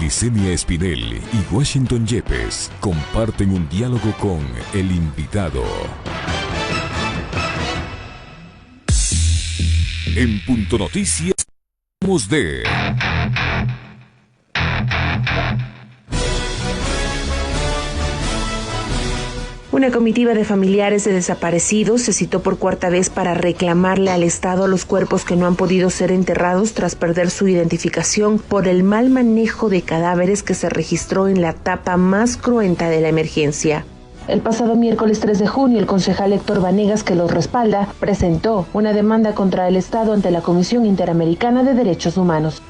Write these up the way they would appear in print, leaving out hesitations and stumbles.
Licenia Espinel y Washington Yepes comparten un diálogo con el invitado. En Punto Noticias, hablamos de... Una comitiva de familiares de desaparecidos se citó por cuarta vez para reclamarle al Estado los cuerpos que no han podido ser enterrados tras perder su identificación por el mal manejo de cadáveres que se registró en la etapa más cruenta de la emergencia. El pasado miércoles 3 de junio, el concejal Héctor Vanegas, que los respalda, presentó una demanda contra el Estado ante la Comisión Interamericana de Derechos Humanos.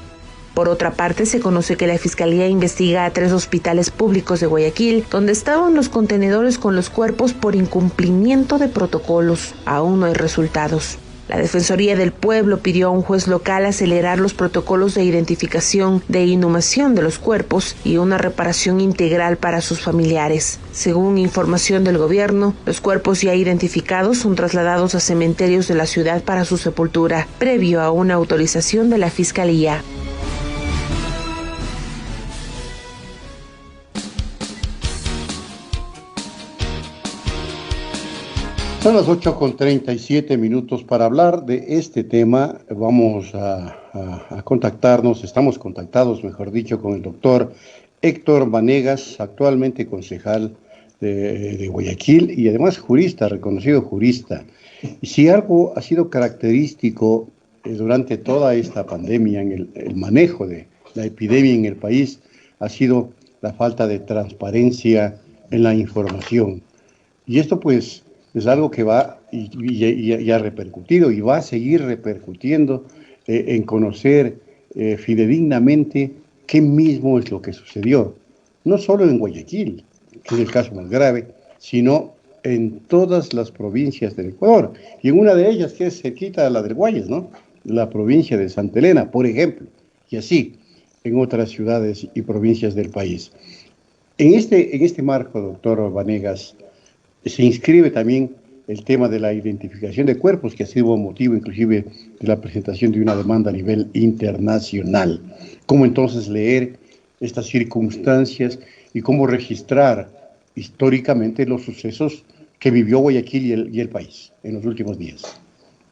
Por otra parte, se conoce que la Fiscalía investiga a 3 hospitales públicos de Guayaquil, donde estaban los contenedores con los cuerpos por incumplimiento de protocolos. Aún no hay resultados. La Defensoría del Pueblo pidió a un juez local acelerar los protocolos de identificación de inhumación de los cuerpos y una reparación integral para sus familiares. Según información del gobierno, los cuerpos ya identificados son trasladados a cementerios de la ciudad para su sepultura, previo a una autorización de la Fiscalía. Son las 8:37 para hablar de este tema. Vamos a contactarnos, estamos contactados, mejor dicho, con el doctor Héctor Vanegas, actualmente concejal de Guayaquil y además jurista, reconocido jurista. Y si algo ha sido característico durante toda esta pandemia, en el manejo de la epidemia en el país, ha sido la falta de transparencia en la información. Y esto pues es algo que va y ha repercutido y va a seguir repercutiendo en conocer fidedignamente qué mismo es lo que sucedió. No solo en Guayaquil, que es el caso más grave, sino en todas las provincias del Ecuador. Y en una de ellas, que es cerquita a la del Guayas, ¿no? La provincia de Santa Elena, por ejemplo. Y así en otras ciudades y provincias del país. En este marco, doctor Vanegas, se inscribe también el tema de la identificación de cuerpos, que ha sido motivo inclusive de la presentación de una demanda a nivel internacional. ¿Cómo entonces leer estas circunstancias y cómo registrar históricamente los sucesos que vivió Guayaquil y el país en los últimos días?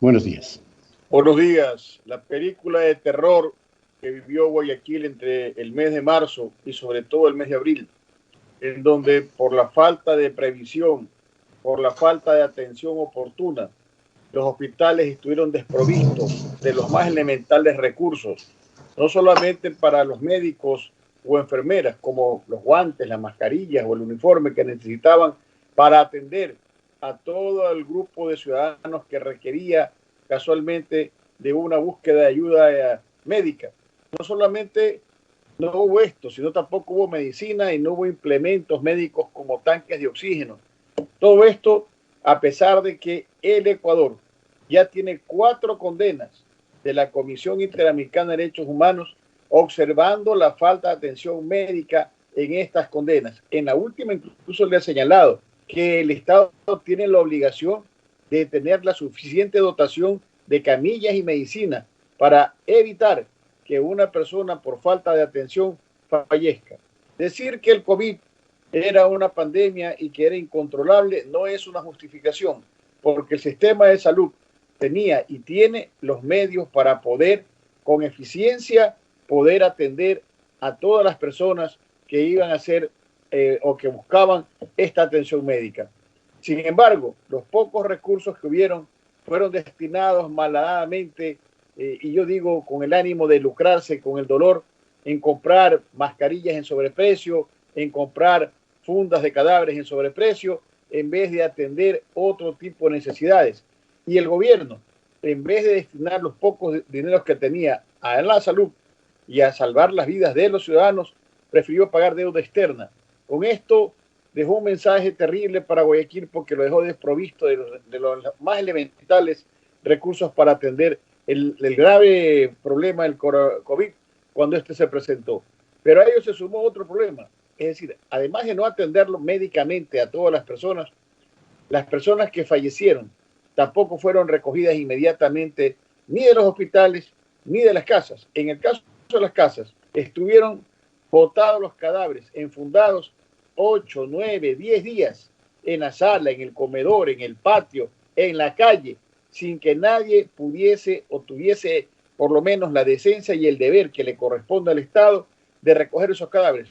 Buenos días. Buenos días. La película de terror que vivió Guayaquil entre el mes de marzo y sobre todo el mes de abril, en donde por la falta de previsión, por la falta de atención oportuna, los hospitales estuvieron desprovistos de los más elementales recursos, no solamente para los médicos o enfermeras, como los guantes, las mascarillas o el uniforme que necesitaban para atender a todo el grupo de ciudadanos que requería casualmente de una búsqueda de ayuda médica. No solamente no hubo esto, sino tampoco hubo medicina y no hubo implementos médicos como tanques de oxígeno. Todo esto a pesar de que el Ecuador ya tiene 4 condenas de la Comisión Interamericana de Derechos Humanos observando la falta de atención médica en estas condenas. En la última incluso le ha señalado que el Estado tiene la obligación de tener la suficiente dotación de camillas y medicina para evitar que una persona por falta de atención fallezca. Decir que el COVID era una pandemia y que era incontrolable no es una justificación, porque el sistema de salud tenía y tiene los medios para poder, con eficiencia, poder atender a todas las personas que iban a hacer o que buscaban esta atención médica. Sin embargo, los pocos recursos que hubieron fueron destinados malhadadamente, y yo digo con el ánimo de lucrarse con el dolor, en comprar mascarillas en sobreprecio, en comprar fundas de cadáveres en sobreprecio, en vez de atender otro tipo de necesidades. Y el gobierno, en vez de destinar los pocos dineros que tenía a la salud y a salvar las vidas de los ciudadanos, prefirió pagar deuda externa. Con esto dejó un mensaje terrible para Guayaquil porque lo dejó desprovisto de los más elementales recursos para atender el grave problema del COVID cuando este se presentó. Pero a ello se sumó otro problema. Es decir, además de no atenderlo médicamente a todas las personas que fallecieron tampoco fueron recogidas inmediatamente ni de los hospitales ni de las casas. En el caso de las casas, estuvieron botados los cadáveres, enfundados 8, 9, 10 días en la sala, en el comedor, en el patio, en la calle, sin que nadie pudiese o tuviese por lo menos la decencia y el deber que le corresponde al Estado de recoger esos cadáveres.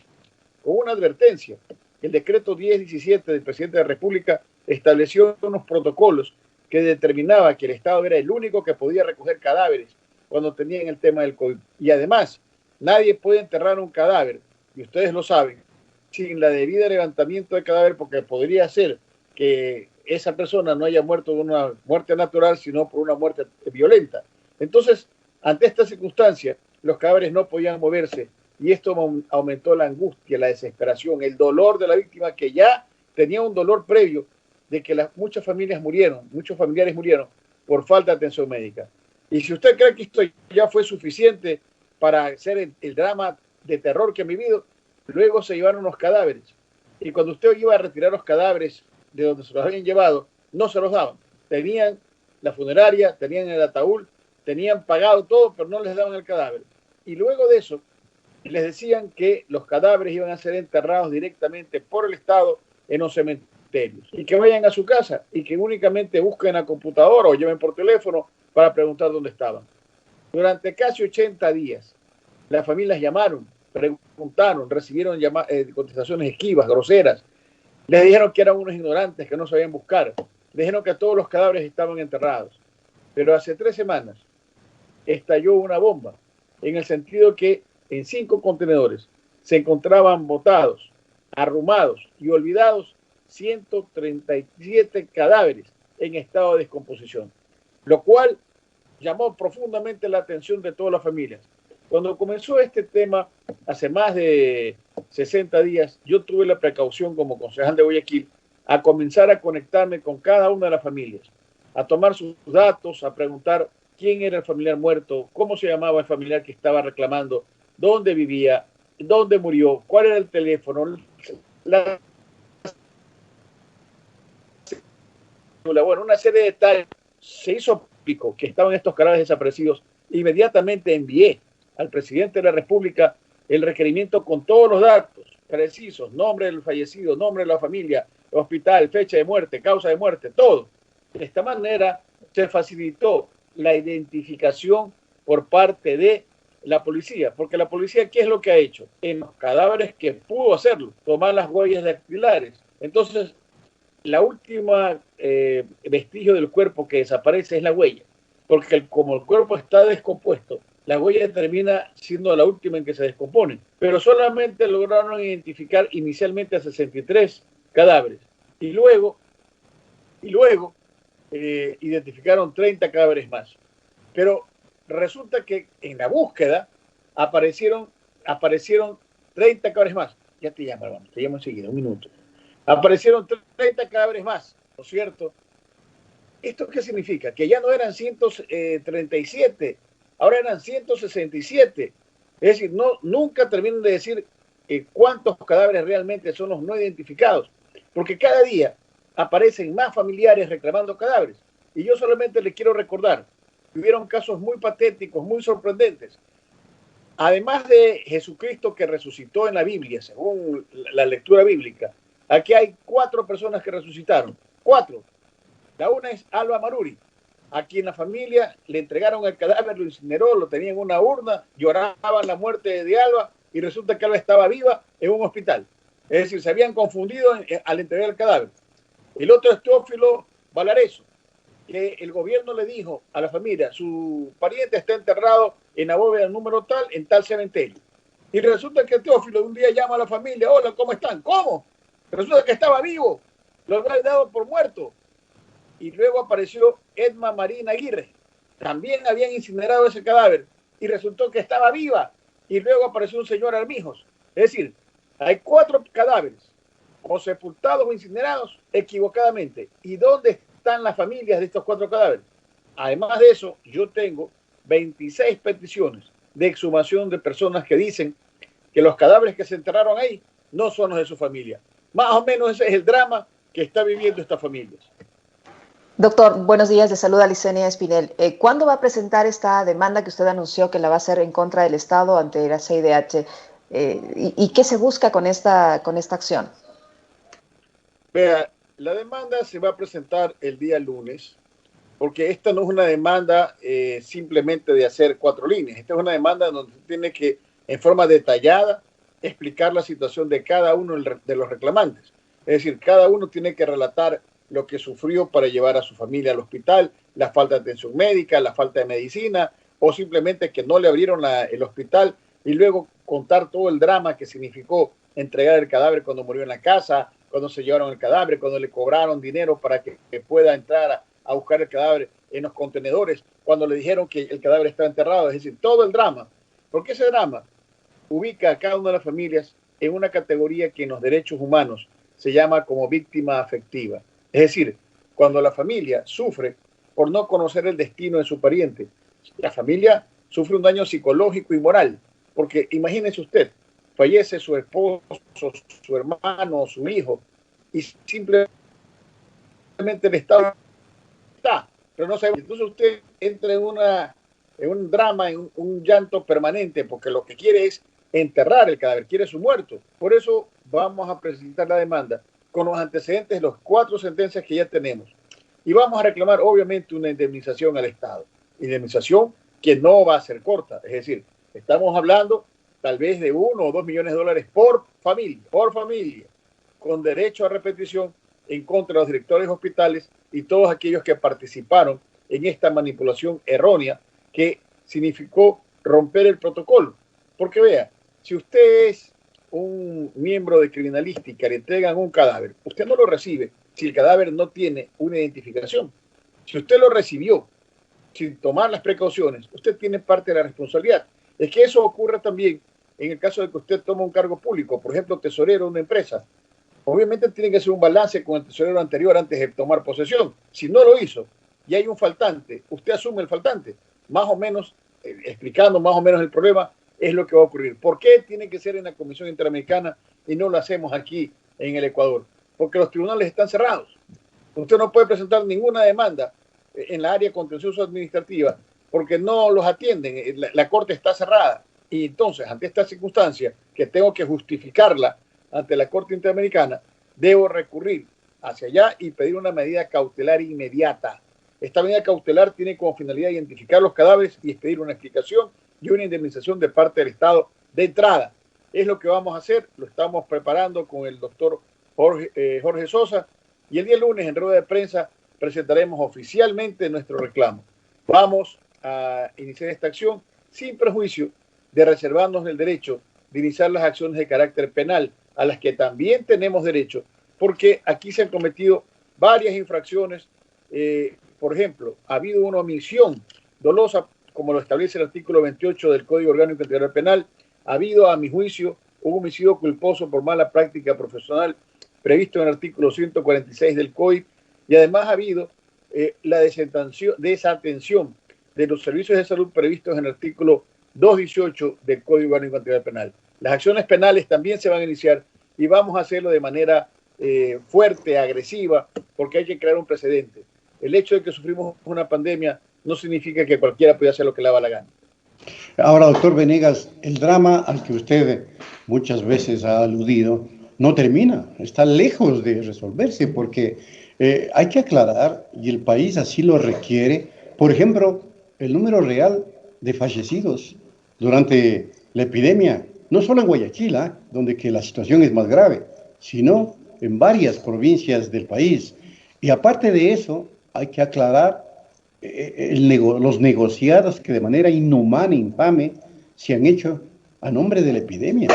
Con una advertencia, el decreto 1017 del presidente de la República estableció unos protocolos que determinaba que el Estado era el único que podía recoger cadáveres cuando tenían el tema del COVID. Y además, nadie puede enterrar un cadáver, y ustedes lo saben, sin la debida levantamiento del cadáver, porque podría ser que esa persona no haya muerto de una muerte natural, sino por una muerte violenta. Entonces, ante esta circunstancia, los cadáveres no podían moverse y esto aumentó la angustia, la desesperación, el dolor de la víctima, que ya tenía un dolor previo de que muchas familias murieron, muchos familiares murieron por falta de atención médica. Y si usted cree que esto ya fue suficiente para hacer el drama de terror que han vivido, luego se llevaron los cadáveres. Y cuando usted iba a retirar los cadáveres de donde se los habían llevado, no se los daban. Tenían la funeraria, tenían el ataúd, tenían pagado todo, pero no les daban el cadáver. Y luego de eso, les decían que los cadáveres iban a ser enterrados directamente por el Estado en los cementerios. Y que vayan a su casa y que únicamente busquen a computadora o lleven por teléfono para preguntar dónde estaban. Durante casi 80 días, las familias llamaron, preguntaron, recibieron contestaciones esquivas, groseras. Les dijeron que eran unos ignorantes, que no sabían buscar. Les dijeron que todos los cadáveres estaban enterrados. Pero hace 3 semanas estalló una bomba, en el sentido que en 5 contenedores se encontraban botados, arrumados y olvidados 137 cadáveres en estado de descomposición, lo cual llamó profundamente la atención de todas las familias. Cuando comenzó este tema, hace más de 60 días, yo tuve la precaución como concejal de Guayaquil a comenzar a conectarme con cada una de las familias, a tomar sus datos, a preguntar quién era el familiar muerto, cómo se llamaba el familiar que estaba reclamando, dónde vivía, dónde murió, cuál era el teléfono, bueno, una serie de detalles. Se hizo público que estaban estos cadáveres desaparecidos. Inmediatamente envié al presidente de la República el requerimiento con todos los datos precisos, nombre del fallecido, nombre de la familia, hospital, fecha de muerte, causa de muerte, todo. De esta manera se facilitó la identificación por parte de la policía, porque la policía, ¿qué es lo que ha hecho? En los cadáveres que pudo hacerlo, tomar las huellas dactilares. Entonces, la última vestigio del cuerpo que desaparece es la huella, porque como el cuerpo está descompuesto, la huella termina siendo la última en que se descompone, pero solamente lograron identificar inicialmente a 63 cadáveres y luego identificaron 30 cadáveres más. Pero resulta que en la búsqueda aparecieron 30 cadáveres más. Ya te llamo, hermano, te llamo enseguida, un minuto. Aparecieron 30 cadáveres más, ¿no es cierto? ¿Esto qué significa? Que ya no eran 137, ahora eran 167. Es decir, nunca terminan de decir cuántos cadáveres realmente son los no identificados, porque cada día aparecen más familiares reclamando cadáveres. Y yo solamente les quiero recordar que hubieron casos muy patéticos, muy sorprendentes. Además de Jesucristo que resucitó en la Biblia, según la lectura bíblica, aquí hay 4 personas que resucitaron. 4. La una es Alba Maruri, a quien la familia le entregaron el cadáver, lo incineró, lo tenía en una urna, lloraban la muerte de Alba y resulta que Alba estaba viva en un hospital. Es decir, se habían confundido al entregar el cadáver. El otro es Teófilo Valareso, que el gobierno le dijo a la familia, su pariente está enterrado en la bóveda número tal, en tal cementerio. Y resulta que Teófilo un día llama a la familia, hola, ¿cómo están? ¿Cómo? Resulta que estaba vivo, lo habían dado por muerto. Y luego apareció Edma Marina Aguirre, también habían incinerado ese cadáver y resultó que estaba viva. Y luego apareció un señor Armijos. Es decir, hay 4 cadáveres, o sepultados o incinerados equivocadamente. ¿Y dónde están las familias de estos 4 cadáveres? Además de eso, yo tengo 26 peticiones de exhumación de personas que dicen que los cadáveres que se enterraron ahí no son los de su familia. Más o menos ese es el drama que está viviendo estas familias. Doctor, buenos días, le saluda Licenia Espinel. ¿Cuándo va a presentar esta demanda que usted anunció que la va a hacer en contra del Estado ante la CIDH? ¿Y qué se busca con esta acción? Vea, la demanda se va a presentar el día lunes, porque esta no es una demanda simplemente de hacer 4 líneas. Esta es una demanda donde tiene que, en forma detallada, explicar la situación de cada uno de los reclamantes. Es decir, cada uno tiene que relatar lo que sufrió para llevar a su familia al hospital, la falta de atención médica, la falta de medicina, o simplemente que no le abrieron el hospital, y luego contar todo el drama que significó entregar el cadáver cuando murió en la casa, cuando se llevaron el cadáver, cuando le cobraron dinero para que pueda entrar a buscar el cadáver en los contenedores, cuando le dijeron que el cadáver estaba enterrado. Es decir, todo el drama. Porque ese drama ubica a cada una de las familias en una categoría que en los derechos humanos se llama como víctima afectiva. Es decir, cuando la familia sufre por no conocer el destino de su pariente, la familia sufre un daño psicológico y moral. Porque imagínese usted, fallece su esposo, su hermano, su hijo, y simplemente el Estado está, pero no sabe. Entonces usted entra en un drama, en un llanto permanente, porque lo que quiere es enterrar el cadáver, quiere su muerto. Por eso vamos a presentar la demanda con los antecedentes de las 4 sentencias que ya tenemos. Y vamos a reclamar, obviamente, una indemnización al Estado. Indemnización que no va a ser corta. Es decir, estamos hablando tal vez de 1 o 2 millones de dólares por familia, con derecho a repetición en contra de los directores de hospitales y todos aquellos que participaron en esta manipulación errónea que significó romper el protocolo. Porque vea, si usted es un miembro de criminalística, le entregan un cadáver, usted no lo recibe si el cadáver no tiene una identificación. Si usted lo recibió sin tomar las precauciones, usted tiene parte de la responsabilidad. Es que eso ocurre también en el caso de que usted tome un cargo público, por ejemplo, tesorero de una empresa. Obviamente tiene que hacer un balance con el tesorero anterior antes de tomar posesión. Si no lo hizo y hay un faltante, usted asume el faltante. Más o menos, explicando más o menos el problema, es lo que va a ocurrir. ¿Por qué tiene que ser en la Comisión Interamericana y no lo hacemos aquí en el Ecuador? Porque los tribunales están cerrados. Usted no puede presentar ninguna demanda en la área contencioso administrativa porque no los atienden. La corte está cerrada. Y entonces, ante esta circunstancia, que tengo que justificarla ante la Corte Interamericana, debo recurrir hacia allá y pedir una medida cautelar inmediata. Esta medida cautelar tiene como finalidad identificar los cadáveres y pedir una explicación y una indemnización de parte del Estado de entrada. Es lo que vamos a hacer, lo estamos preparando con el doctor Jorge Sosa, y el día lunes en rueda de prensa presentaremos oficialmente nuestro reclamo. Vamos a iniciar esta acción sin perjuicio de reservarnos el derecho de iniciar las acciones de carácter penal, a las que también tenemos derecho, porque aquí se han cometido varias infracciones. Por ejemplo, ha habido una omisión dolosa, como lo establece el artículo 28 del Código Orgánico Integral Penal. Ha habido, a mi juicio, un homicidio culposo por mala práctica profesional previsto en el artículo 146 del COIP, y además ha habido la desatención de los servicios de salud previstos en el artículo 218 del Código Orgánico Integral Penal. Las acciones penales también se van a iniciar y vamos a hacerlo de manera fuerte, agresiva, porque hay que crear un precedente. El hecho de que sufrimos una pandemia no significa que cualquiera pueda hacer lo que le haga la gana. Ahora, doctor Venegas, el drama al que usted muchas veces ha aludido no termina, está lejos de resolverse, porque hay que aclarar, y el país así lo requiere, por ejemplo, el número real de fallecidos durante la epidemia, no solo en Guayaquil, donde que la situación es más grave, sino en varias provincias del país. Y aparte de eso, hay que aclarar los negociados que de manera inhumana, infame, se han hecho a nombre de la epidemia.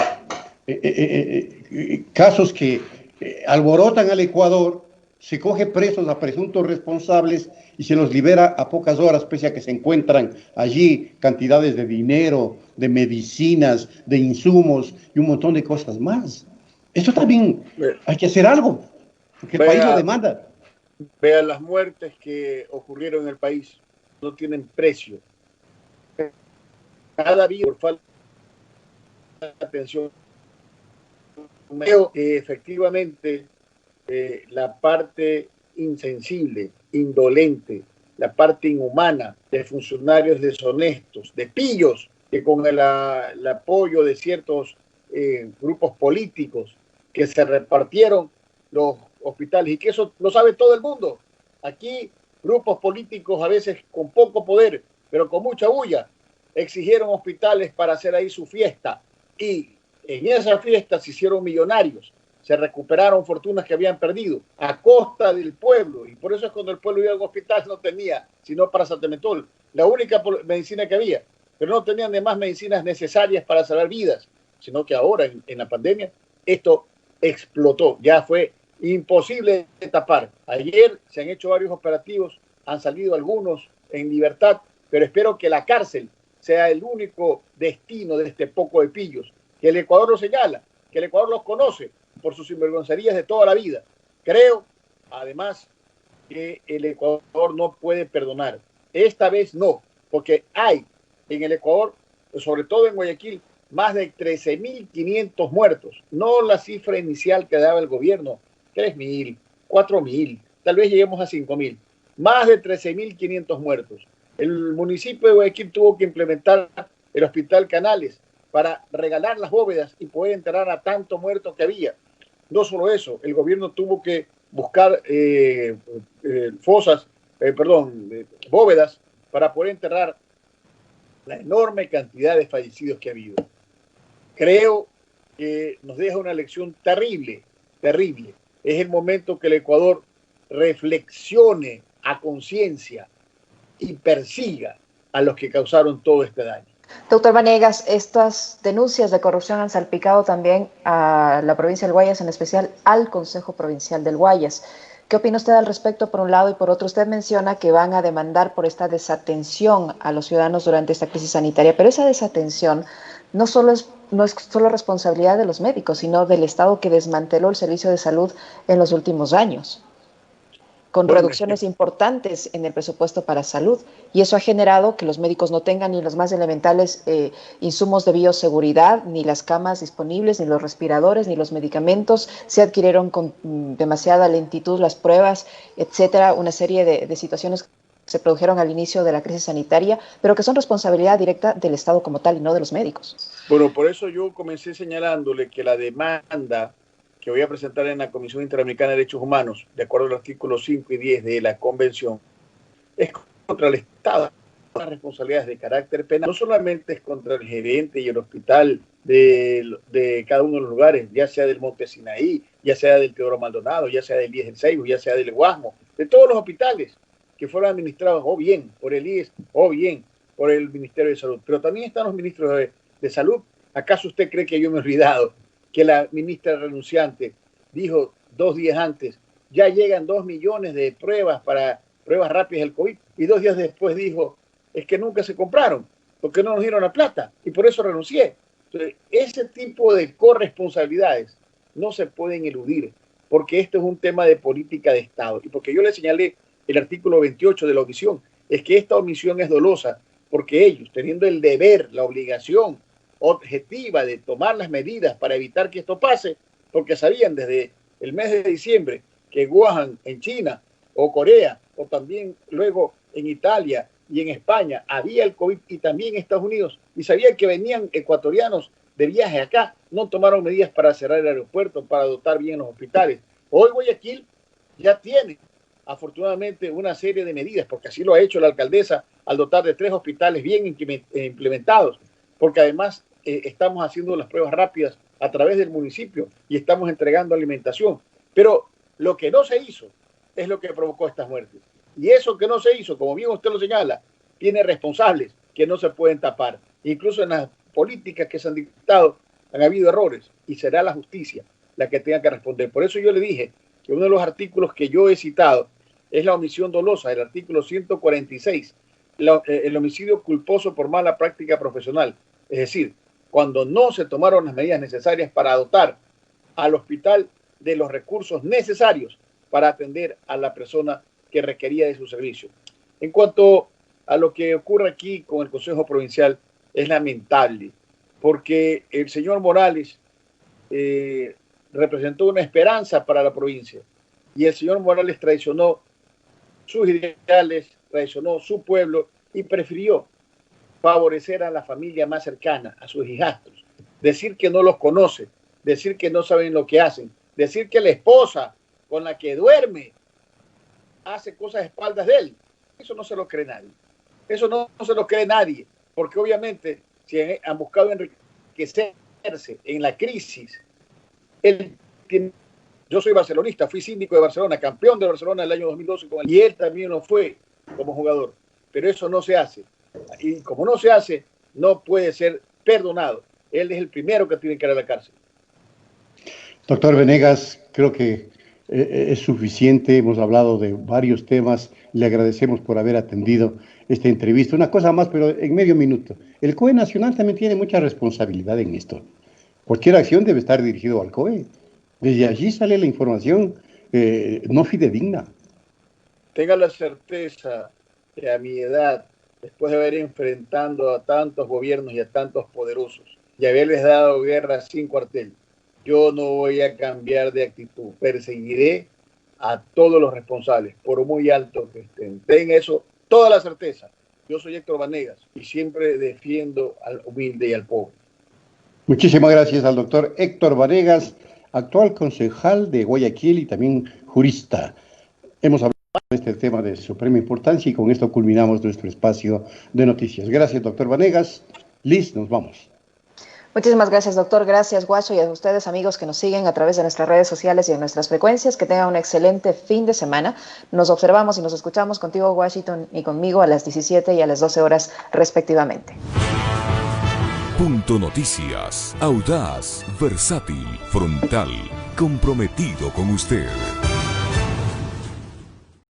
Casos que alborotan al Ecuador, se coge presos a presuntos responsables y se los libera a pocas horas, pese a que se encuentran allí cantidades de dinero, de medicinas, de insumos y un montón de cosas más. Esto también hay que hacer algo, porque el país lo demanda. Vea, las muertes que ocurrieron en el país no tienen precio. Cada día por falta de atención. Creo que efectivamente la parte insensible, indolente, la parte inhumana de funcionarios deshonestos, de pillos, que con el apoyo de ciertos grupos políticos que se repartieron los hospitales y que eso lo sabe todo el mundo. Aquí grupos políticos a veces con poco poder, pero con mucha bulla, exigieron hospitales para hacer ahí su fiesta y en esa fiesta se hicieron millonarios, se recuperaron fortunas que habían perdido a costa del pueblo y por eso es cuando el pueblo iba a un hospital no tenía sino paracetamol, la única medicina que había, pero no tenían demás medicinas necesarias para salvar vidas, sino que ahora en la pandemia esto explotó, ya fue imposible de tapar. Ayer se han hecho varios operativos, han salido algunos en libertad, pero espero que la cárcel sea el único destino de este poco de pillos, que el Ecuador lo señala, que el Ecuador los conoce por sus sinvergoncerías de toda la vida. Creo, además, que el Ecuador no puede perdonar. Esta vez no, porque hay en el Ecuador, sobre todo en Guayaquil, más de 13.500 muertos. No la cifra inicial que daba el gobierno, 3.000, 4.000, tal vez lleguemos a 5.000. Más de 13.500 muertos. El municipio de Guayaquil tuvo que implementar el Hospital Canales para regalar las bóvedas y poder enterrar a tanto muerto que había. No solo eso, el gobierno tuvo que buscar bóvedas para poder enterrar la enorme cantidad de fallecidos que ha habido. Creo que nos deja una lección terrible, terrible. Es el momento que el Ecuador reflexione a conciencia y persiga a los que causaron todo este daño. Doctor Vanegas, estas denuncias de corrupción han salpicado también a la provincia del Guayas, en especial al Consejo Provincial del Guayas. ¿Qué opina usted al respecto, por un lado? Y por otro, usted menciona que van a demandar por esta desatención a los ciudadanos durante esta crisis sanitaria, pero esa desatención no es solo responsabilidad de los médicos, sino del Estado que desmanteló el servicio de salud en los últimos años, con reducciones importantes en el presupuesto para salud, y eso ha generado que los médicos no tengan ni los más elementales insumos de bioseguridad, ni las camas disponibles, ni los respiradores, ni los medicamentos. Se adquirieron con demasiada lentitud las pruebas, etcétera, una serie de situaciones que se produjeron al inicio de la crisis sanitaria, pero que son responsabilidad directa del Estado como tal y no de los médicos. Bueno, por eso yo comencé señalándole que la demanda que voy a presentar en la Comisión Interamericana de Derechos Humanos, de acuerdo al artículo 5 y 10 de la Convención, es contra el Estado. Las responsabilidades de carácter penal no solamente es contra el gerente y el hospital de cada uno de los lugares, ya sea del Monte Sinaí, ya sea del Teodoro Maldonado, ya sea del IES del Seibo, ya sea del Guasmo, de todos los hospitales que fueron administrados o bien por el IES o bien por el Ministerio de Salud. Pero también están los ministros de Salud. ¿Acaso usted cree que yo me he olvidado que la ministra renunciante dijo 2 días antes, ya llegan 2 millones de pruebas para pruebas rápidas del COVID, y 2 días después dijo, es que nunca se compraron, porque no nos dieron la plata, y por eso renuncié? Entonces, ese tipo de corresponsabilidades no se pueden eludir, porque esto es un tema de política de Estado, y porque yo le señalé el artículo 28 de la omisión, es que esta omisión es dolosa, porque ellos, teniendo el deber, la obligación objetiva de tomar las medidas para evitar que esto pase, porque sabían desde el mes de diciembre que Wuhan en China o Corea o también luego en Italia y en España había el COVID y también en Estados Unidos, y sabían que venían ecuatorianos de viaje acá, no tomaron medidas para cerrar el aeropuerto, para dotar bien los hospitales. Hoy Guayaquil ya tiene afortunadamente una serie de medidas, porque así lo ha hecho la alcaldesa al dotar de 3 hospitales bien implementados, porque además estamos haciendo las pruebas rápidas a través del municipio y estamos entregando alimentación. Pero lo que no se hizo es lo que provocó estas muertes. Y eso que no se hizo, como bien usted lo señala, tiene responsables que no se pueden tapar. Incluso en las políticas que se han dictado han habido errores y será la justicia la que tenga que responder. Por eso yo le dije que uno de los artículos que yo he citado es la omisión dolosa, el artículo 146, el homicidio culposo por mala práctica profesional. Es decir, cuando no se tomaron las medidas necesarias para dotar al hospital de los recursos necesarios para atender a la persona que requería de su servicio. En cuanto a lo que ocurre aquí con el Consejo Provincial, es lamentable, porque el señor Morales representó una esperanza para la provincia y el señor Morales traicionó sus ideales, traicionó su pueblo y prefirió favorecer a la familia más cercana, a sus hijastros. decir que no los conoce, decir que no saben lo que hacen, decir que la esposa con la que duerme hace cosas a espaldas de él. Eso no se lo cree nadie. Eso no se lo cree nadie, porque obviamente si han buscado enriquecerse en la crisis, yo soy barcelonista, fui síndico de Barcelona, campeón de Barcelona en el año 2012, y él también lo fue como jugador, pero eso no se hace. Y como no se hace, no puede ser perdonado. Él es el primero que tiene que ir a la cárcel. Doctor Vanegas, creo que es suficiente. Hemos hablado de varios temas. Le agradecemos por haber atendido esta entrevista. Una cosa más, pero en medio minuto. El COE Nacional también tiene mucha responsabilidad en esto. Cualquier acción debe estar dirigido al COE. Desde allí sale la información no fidedigna. Tenga la certeza que a mi edad, después de haber enfrentado a tantos gobiernos y a tantos poderosos y haberles dado guerra sin cuartel, yo no voy a cambiar de actitud. Perseguiré a todos los responsables, por muy alto que estén. Ten eso, toda la certeza. Yo soy Héctor Vanegas y siempre defiendo al humilde y al pobre. Muchísimas gracias al doctor Héctor Vanegas, actual concejal de Guayaquil y también jurista. Hemos hablado de este tema de suprema importancia y con esto culminamos nuestro espacio de noticias. Gracias, doctor Vanegas. Liz, nos vamos. Muchísimas gracias, doctor. Gracias, Guacho, y a ustedes, amigos, que nos siguen a través de nuestras redes sociales y de nuestras frecuencias. Que tengan un excelente fin de semana. Nos observamos y nos escuchamos contigo, Washington, y conmigo a las 17 y a las 12 horas, respectivamente. Punto Noticias. Audaz, versátil, frontal, comprometido con usted.